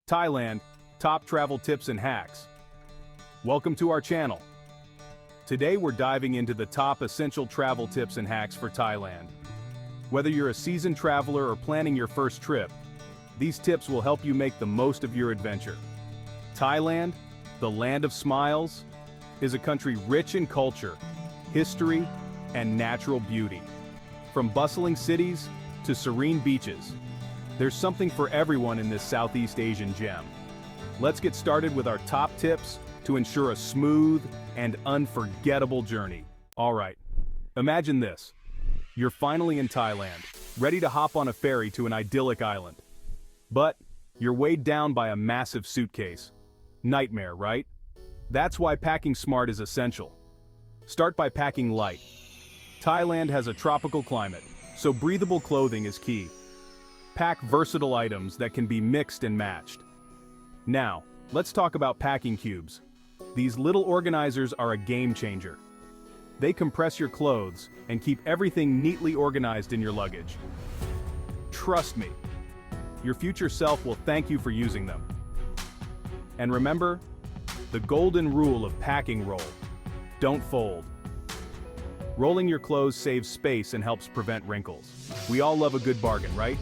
Thailand, top travel tips and hacks. Welcome to our channel. Today we're diving into the top essential travel tips and hacks for Thailand. Whether you're a seasoned traveler or planning your first trip, these tips will help you make the most of your adventure. Thailand, the land of smiles, is a country rich in culture, history, and natural beauty. From bustling cities to serene beaches, there's something for everyone in this Southeast Asian gem. Let's get started with our top tips to ensure a smooth and unforgettable journey. Alright, imagine this. You're finally in Thailand, ready to hop on a ferry to an idyllic island. But you're weighed down by a massive suitcase. Nightmare, right? That's why packing smart is essential. Start by packing light. Thailand has a tropical climate, so breathable clothing is key. Pack versatile items that can be mixed and matched. Now, let's talk about packing cubes. These little organizers are a game changer. They compress your clothes and keep everything neatly organized in your luggage. Trust me, your future self will thank you for using them. And remember, the golden rule of packing roll: don't fold. Rolling your clothes saves space and helps prevent wrinkles. We all love a good bargain, right?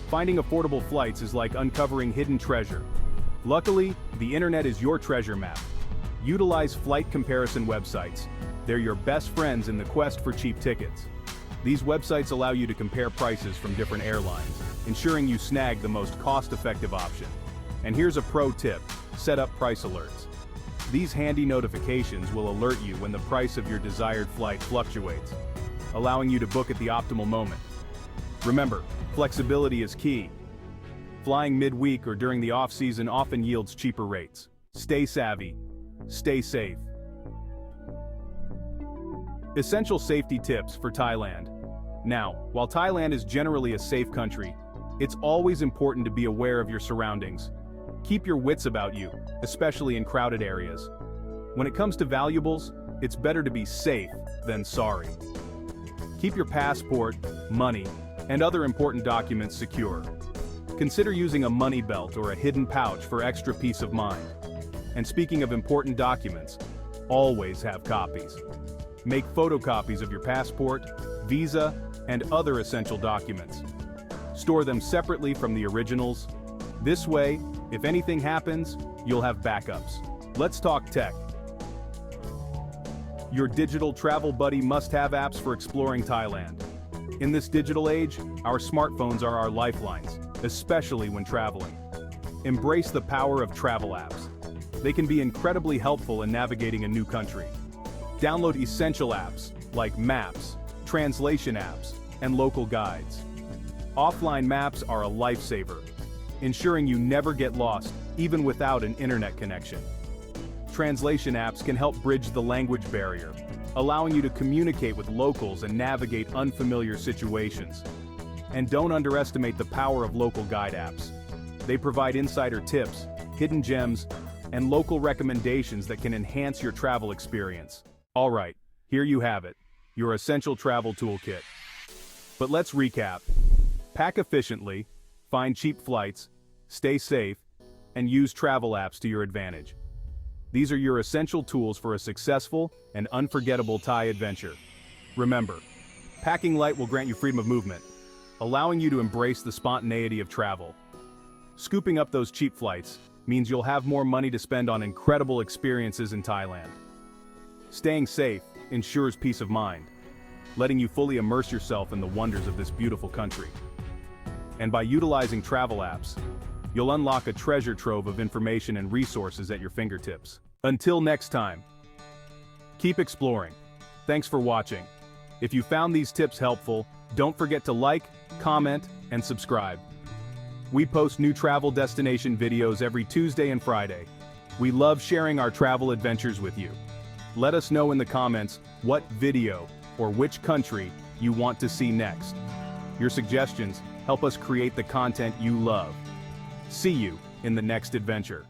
Finding affordable flights is like uncovering hidden treasure. Luckily, the internet is your treasure map. Utilize flight comparison websites. They're your best friends in the quest for cheap tickets. These websites allow you to compare prices from different airlines, ensuring you snag the most cost-effective option. And here's a pro tip: set up price alerts. These handy notifications will alert you when the price of your desired flight fluctuates, allowing you to book at the optimal moment. Remember, flexibility is key. Flying midweek or during the off-season often yields cheaper rates. Stay savvy. Stay safe. Essential safety tips for Thailand. Now, while Thailand is generally a safe country, it's always important to be aware of your surroundings. Keep your wits about you, especially in crowded areas. When it comes to valuables, it's better to be safe than sorry. Keep your passport, money, and other important documents secure. Consider using a money belt or a hidden pouch for extra peace of mind. And speaking of important documents, always have copies. Make photocopies of your passport, visa, and other essential documents. Store them separately from the originals. This way, if anything happens, you'll have backups. Let's talk tech. Your digital travel buddy must have apps for exploring Thailand. In this digital age, our smartphones are our lifelines, especially when traveling. Embrace the power of travel apps. They can be incredibly helpful in navigating a new country. Download essential apps like maps, translation apps, and local guides. Offline maps are a lifesaver, ensuring you never get lost, even without an internet connection. Translation apps can help bridge the language barrier, allowing you to communicate with locals and navigate unfamiliar situations. And don't underestimate the power of local guide apps. They provide insider tips, hidden gems, and local recommendations that can enhance your travel experience. Alright, here you have it, your essential travel toolkit. But let's recap. Pack efficiently, find cheap flights, stay safe, and use travel apps to your advantage. These are your essential tools for a successful and unforgettable Thai adventure. Remember, packing light will grant you freedom of movement, allowing you to embrace the spontaneity of travel. Scooping up those cheap flights means you'll have more money to spend on incredible experiences in Thailand. Staying safe ensures peace of mind, letting you fully immerse yourself in the wonders of this beautiful country. And by utilizing travel apps, you'll unlock a treasure trove of information and resources at your fingertips. Until next time, keep exploring. Thanks for watching. If you found these tips helpful, don't forget to like, comment, and subscribe. We post new travel destination videos every Tuesday and Friday. We love sharing our travel adventures with you. Let us know in the comments what video or which country you want to see next. Your suggestions help us create the content you love. See you in the next adventure.